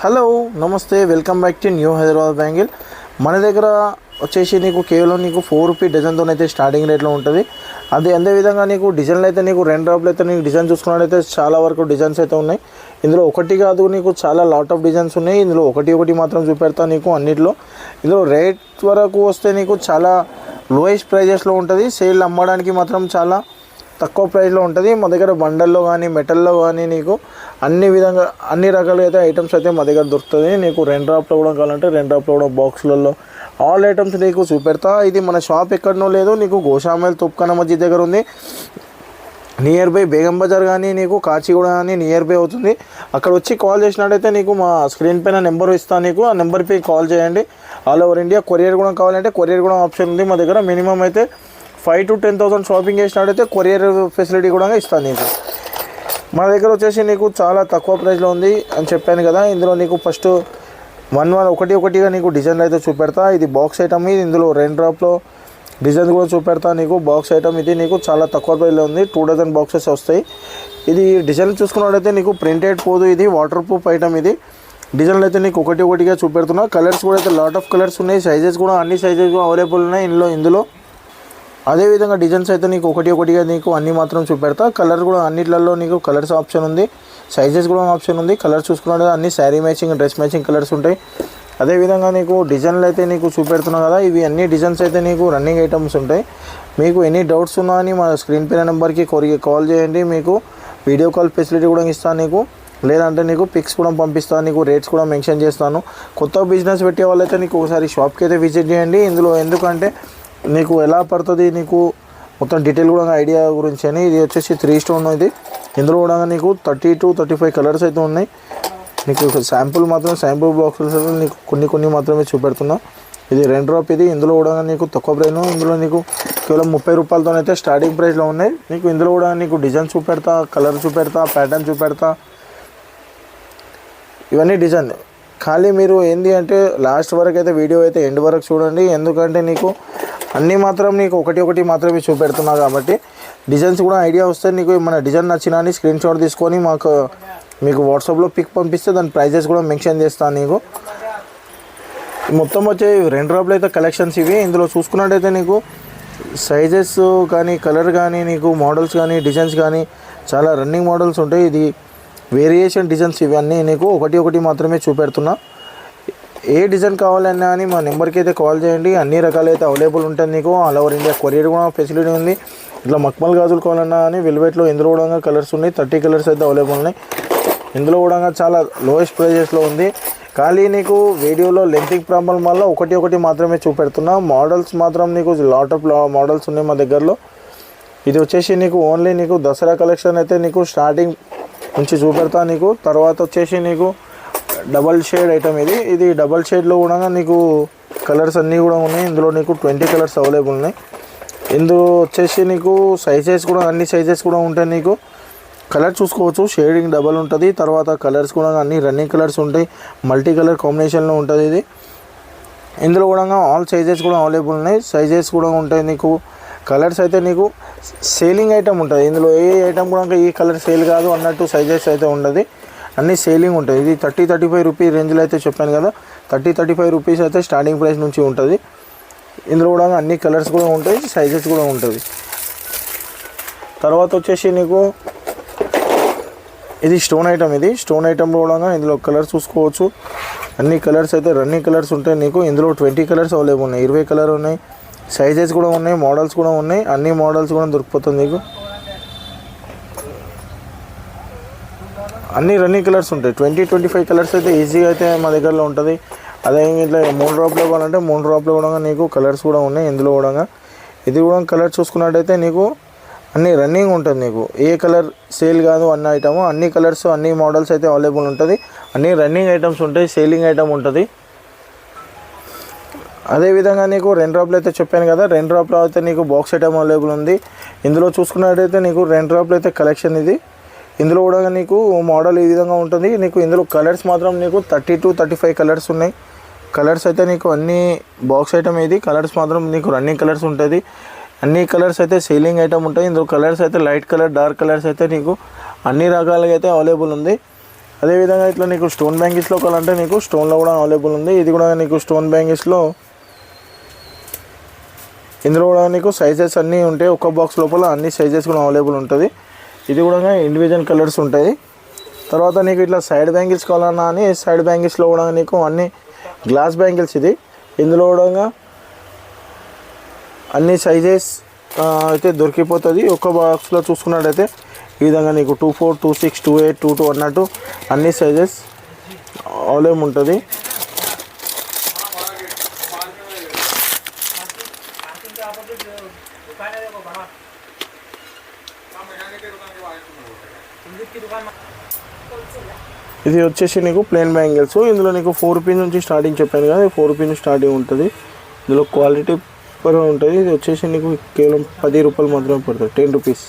Hello నమస్తే, welcome back to new Hyderabad bangle. మన దగ్గర వచ్చేసి నీకు కేవలం నీకు ₹4 డజన్తో అయితే స్టార్టింగ్ రేట్లో ఉంటుంది. అదేవిధంగా నీకు డిజైన్లు అయితే నీకు రెండు డ్రాప్లు అయితే నీకు డిజైన్ చూసుకున్నట్టయితే చాలా వరకు డిజైన్స్ అయితే ఉన్నాయి. ఇందులో ఒకటి కాదు, నీకు చాలా లాట్ ఆఫ్ డిజైన్స్ ఉన్నాయి. ఇందులో ఒకటి మాత్రం చూపెడతా నీకు అన్నిట్లో. ఇందులో రేట్ వరకు వస్తే నీకు చాలా లోయెస్ట్ ప్రైజెస్లో ఉంటుంది. సేల్ అమ్మడానికి మాత్రం చాలా తక్కువ ప్రైస్లో ఉంటుంది. మా దగ్గర బండల్లో కానీ మెటల్లో కానీ నీకు అన్ని రకాలుగా అయితే ఐటమ్స్ అయితే మా దగ్గర దొరుకుతుంది. నీకు రెండు డ్రాప్లో కూడా కావాలంటే రెండు డ్రాప్లో కూడా బాక్సులలో ఆల్ ఐటమ్స్ నీకు చూపెడతా. ఇది మన షాప్ ఎక్కడనో లేదు, నీకు గోషామేల్ తుప్కాన మస్జిద్ దగ్గర ఉంది. నియర్ బై బేగం బజార్ కానీ నీకు కాచిగూడ కానీ నియర్ బై అవుతుంది. అక్కడ వచ్చి కాల్ చేసినట్టయితే నీకు మా స్క్రీన్ పైన నెంబర్ ఇస్తాను, నీకు ఆ నెంబర్పై కాల్ చేయండి. ఆల్ ఓవర్ ఇండియా కొరియర్ కూడా కావాలంటే కొరియర్ కూడా ఆప్షన్ ఉంది మా దగ్గర. మినిమం అయితే 5,000 to 10,000 షాపింగ్ చేసినట్టయితే కొరియర్ ఫెసిలిటీ కూడా ఇస్తాను నీకు. మన దగ్గర వచ్చేసి నీకు చాలా తక్కువ ప్రైస్లో ఉంది అని చెప్పాను కదా. ఇందులో నీకు ఫస్ట్ ఒకటిగా నీకు డిజైన్లు అయితే చూపెడతా. ఇది బాక్స్ ఐటమ్, ఇది ఇందులో రెండు డ్రాప్లో డిజైన్ కూడా చూపెడతా నీకు. బాక్స్ ఐటమ్ ఇది నీకు చాలా తక్కువ ప్రైస్లో ఉంది. 2 డజన్ బాక్సెస్ వస్తాయి. ఇది డిజైన్ చూసుకున్నట్టయితే నీకు ప్రింటెడ్ పోదు, ఇది వాటర్ ప్రూఫ్ ఐటమ్. ఇది డిజైన్లు అయితే నీకు ఒకటిగా చూపెడుతున్నా. కలర్స్ కూడా అయితే లాట్ ఆఫ్ కలర్స్ ఉన్నాయి. సైజెస్ కూడా అన్ని సైజెస్ కూడా అవైలబుల్ ఉన్నాయి ఇందులో. అదేవిధంగా డిజైన్స్ అయితే నీకు ఒకటిగా నీకు అన్ని మాత్రం చూపెడతా. కలర్ కూడా అన్నిట్లలో నీకు కలర్స్ ఆప్షన్ ఉంది, సైజెస్ కూడా ఆప్షన్ ఉంది. కలర్స్ చూసుకున్నట్టు అన్ని sari matching, dress matching colours ఉంటాయి. అదేవిధంగా నీకు డిజైన్లు అయితే నీకు చూపెడుతున్నా కదా, ఇవి అన్ని డిజైన్స్ అయితే నీకు రన్నింగ్ ఐటమ్స్ ఉంటాయి. మీకు ఎనీ డౌట్స్ ఉన్నా అని మా స్క్రీన్ పైన నెంబర్కి కాల్ చేయండి. మీకు వీడియో కాల్ ఫెసిలిటీ కూడా ఇస్తాను నీకు. లేదంటే నీకు పిక్స్ కూడా పంపిస్తాను, నీకు రేట్స్ కూడా మెన్షన్ చేస్తాను. కొత్త బిజినెస్ పెట్టే వాళ్ళైతే నీకు ఒకసారి షాప్కి అయితే విజిట్ చేయండి. ఇందులో ఎందుకంటే నీకు ఎలా పడుతుంది నీకు మొత్తం డీటెయిల్ కూడా ఐడియా గురించి అని. ఇది వచ్చేసి 3 స్టోన్ ఇది. ఇందులో కూడా నీకు 30 to 35 కలర్స్ అయితే ఉన్నాయి. నీకు శాంపుల్ బాక్సెస్ నీకు కొన్ని మాత్రమే చూపెడుతున్నా. ఇది రెండు డ్రాప్ ఇది. ఇందులో కూడా నీకు తక్కువ ప్రైస్, ఇందులో నీకు కేవలం ₹30 అయితే స్టార్టింగ్ ప్రైస్లో ఉన్నాయి. నీకు ఇందులో కూడా నీకు డిజైన్ చూపెడతా, కలర్ చూపెడతా, ప్యాటర్న్ చూపెడతా. ఇవన్నీ డిజైన్. ఖాళీ మీరు ఏంటి అంటే లాస్ట్ వరకు అయితే వీడియో అయితే ఎండ్ వరకు చూడండి. ఎందుకంటే నీకు అన్నీ మాత్రం నీకు ఒకటి మాత్రమే చూపెడుతున్నా కాబట్టి డిజైన్స్ కూడా ఐడియా వస్తే నీకు మన డిజైన్ నచ్చినా అని స్క్రీన్ షాట్ తీసుకొని మీకు వాట్సాప్లో పిక్ పంపిస్తే దాని ప్రైజెస్ కూడా మెన్షన్ చేస్తాను నీకు. మొత్తం వచ్చే రెండు డ్రాప్లు అయితే కలెక్షన్స్ ఇవి. ఇందులో చూసుకున్నట్టయితే నీకు సైజెస్ కానీ కలర్ కానీ నీకు మోడల్స్ కానీ డిజైన్స్ కానీ చాలా రన్నింగ్ మోడల్స్ ఉంటాయి. ఇది వేరియేషన్ డిజైన్స్ ఇవన్నీ నీకు ఒకటి మాత్రమే చూపెడుతున్నా. ఏ డిజైన్ కావాలన్నా అని మా నెంబర్కి అయితే కాల్ చేయండి. అన్ని రకాలు అయితే అవైలబుల్ ఉంటాయి నీకు. ఆల్ ఓవర్ ఇండియా కొరియర్ కూడా ఫెసిలిటీ ఉంది. ఇట్లా మక్మల్ గాజులు కావాలన్నా అని వెల్వెట్లో ఇందులో కూడా కలర్స్ ఉన్నాయి. 30 కలర్స్ అయితే అవైలబుల్ ఉన్నాయి. ఇందులో కూడా చాలా లోయెస్ట్ ప్రైజెస్లో ఉంది. ఖాళీ నీకు వీడియోలో లెంతింగ్ ప్రాబ్లం వల్ల ఒకటి మాత్రమే చూపెడుతున్నా. మోడల్స్ మాత్రం నీకు లాట్ ఆఫ్ మోడల్స్ ఉన్నాయి మా దగ్గరలో. ఇది వచ్చేసి నీకు ఓన్లీ నీకు దసరా కలెక్షన్ అయితే నీకు స్టార్టింగ్ నుంచి చూపెడతా నీకు. తర్వాత వచ్చేసి నీకు డబల్ షేడ్ ఐటమ్ ఇది డబల్ షేడ్లో కూడా నీకు కలర్స్ అన్నీ కూడా ఉన్నాయి. ఇందులో నీకు 20 కలర్స్ అవైలబుల్ ఉన్నాయి. ఇందులో వచ్చేసి నీకు సైజెస్ కూడా అన్ని సైజెస్ కూడా ఉంటాయి. నీకు కలర్ చూసుకోవచ్చు, షేడింగ్ డబల్ ఉంటుంది. తర్వాత కలర్స్ కూడా అన్ని రన్నింగ్ కలర్స్ ఉంటాయి. మల్టీ కలర్ కాంబినేషన్లో ఉంటుంది ఇది. ఇందులో కూడా ఆల్ సైజెస్ కూడా అవైలబుల్ ఉన్నాయి. సైజెస్ కూడా ఉంటాయి నీకు. కలర్స్ అయితే నీకు సేలింగ్ ఐటమ్ ఉంటుంది. ఇందులో ఏ ఐటమ్ కూడా ఈ కలర్ సేల్ కాదు అన్నట్టు సైజెస్ అయితే ఉండదు, అన్నీ సేలింగ్ ఉంటుంది. ఇది 30-35 రూపీ రేంజ్లో అయితే చెప్పాను కదా. 30-35 రూపీస్ అయితే స్టార్టింగ్ ప్రైస్ నుంచి ఉంటుంది. ఇందులో కూడా అన్ని కలర్స్ కూడా ఉంటాయి, సైజెస్ కూడా ఉంటుంది. తర్వాత వచ్చేసి నీకు ఇది స్టోన్ ఐటమ్. ఇది స్టోన్ ఐటమ్లో కూడా ఇందులో కలర్స్ చూసుకోవచ్చు. అన్ని కలర్స్ అయితే రన్నింగ్ కలర్స్ ఉంటాయి నీకు. ఇందులో 20 కలర్స్ అవైలబుల్ ఉన్నాయి, 20 కలర్ ఉన్నాయి. సైజెస్ కూడా ఉన్నాయి, మోడల్స్ కూడా ఉన్నాయి. అన్ని మోడల్స్ కూడా దొరికిపోతుంది నీకు. అన్ని రన్నింగ్ కలర్స్ ఉంటాయి. 20-25 కలర్స్ అయితే ఈజీగా అయితే మా దగ్గరలో ఉంటుంది. అదే ఇట్లా 3 డ్రాప్లో కావాలంటే 3 డ్రాప్లో కూడా నీకు కలర్స్ కూడా ఉన్నాయి. ఇందులో కూడా ఇది కూడా కలర్ చూసుకున్నట్టయితే నీకు అన్ని రన్నింగ్ ఉంటుంది. నీకు ఏ కలర్ సేల్ కాదు అన్న ఐటమ్, అన్ని కలర్స్ అన్ని మోడల్స్ అయితే అవైలబుల్ ఉంటుంది. అన్ని రన్నింగ్ ఐటమ్స్ ఉంటాయి, సేలింగ్ ఐటమ్ ఉంటుంది. అదేవిధంగా నీకు రెండు డ్రాప్లు అయితే చెప్పాను కదా. రెండు డ్రాప్లో అయితే నీకు బాక్స్ ఐటమ్ అవైలబుల్ ఉంది. ఇందులో చూసుకున్నట్టయితే నీకు రెండు డ్రాప్లు అయితే కలెక్షన్ ఇది. ఇందులో కూడా నీకు మోడల్ ఈ విధంగా ఉంటుంది. నీకు ఇందులో కలర్స్ మాత్రం నీకు 30 to 35 కలర్స్ ఉన్నాయి. కలర్స్ అయితే నీకు అన్ని బాక్స్ ఐటమ్ ఇది. కలర్స్ మాత్రం నీకు రన్నింగ్ కలర్స్ ఉంటుంది. అన్ని కలర్స్ అయితే సేలింగ్ ఐటమ్ ఉంటాయి. ఇందులో కలర్స్ అయితే లైట్ కలర్, డార్క్ కలర్స్ అయితే నీకు అన్ని రకాలుగా అయితే అవైలబుల్ ఉంది. అదేవిధంగా ఇట్లా నీకు స్టోన్ బ్యాంగిల్స్లో కావాలంటే నీకు స్టోన్లో కూడా అవైలబుల్ ఉంది. ఇది కూడా నీకు స్టోన్ బ్యాంగిల్స్లో ఇందులో కూడా నీకు సైజెస్ అన్నీ ఉంటాయి. ఒక బాక్స్ లోపల అన్ని సైజెస్ కూడా అవైలబుల్ ఉంటుంది. ఇది కూడా ఇండివిజువల్ కలర్స్ ఉంటాయి. తర్వాత నీకు ఇట్లా సైడ్ బ్యాంగిల్స్ కావాలన్నా అని సైడ్ బ్యాంగిల్స్లో కూడా నీకు అన్ని గ్లాస్ బ్యాంగిల్స్. ఇది ఇందులో కూడా అన్ని సైజెస్ అయితే దొరికిపోతుంది. ఒక బాక్స్లో చూసుకున్నట్టయితే ఈ విధంగా నీకు 24, 26, 28, 22 అన్నట్టు అన్ని సైజెస్ అవైలబుల్ ఉంటుంది. ఇది వచ్చేసి నీకు ప్లెయిన్ బ్యాంగిల్స్. ఇందులో నీకు 4 రూపీస్ నుంచి స్టార్టింగ్ చెప్పాను కదా, 4 రూపీస్ నుంచి స్టార్టింగ్ ఉంటుంది. ఇందులో క్వాలిటీ పరంగా ఉంటుంది. ఇది వచ్చేసి నీకు కేవలం 10 రూపాయలు మాత్రమే పడుతుంది, 10 రూపీస్.